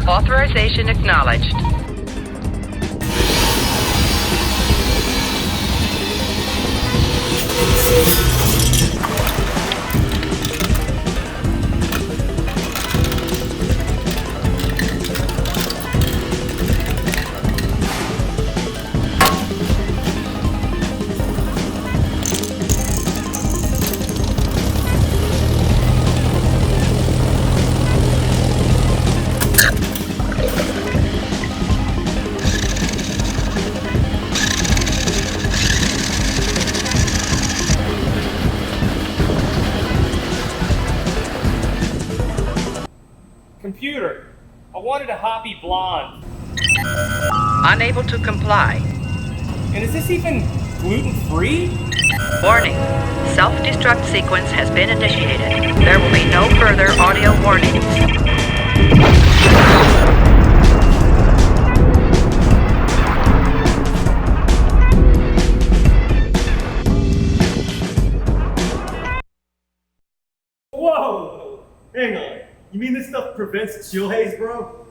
Authorization acknowledged. Computer, I wanted a hoppy blonde. Unable to comply. And is this even gluten-free? Warning. Self-destruct sequence has been initiated. There will be no further audio warnings. Whoa! Hang on. You mean this stuff prevents chill haze, bro?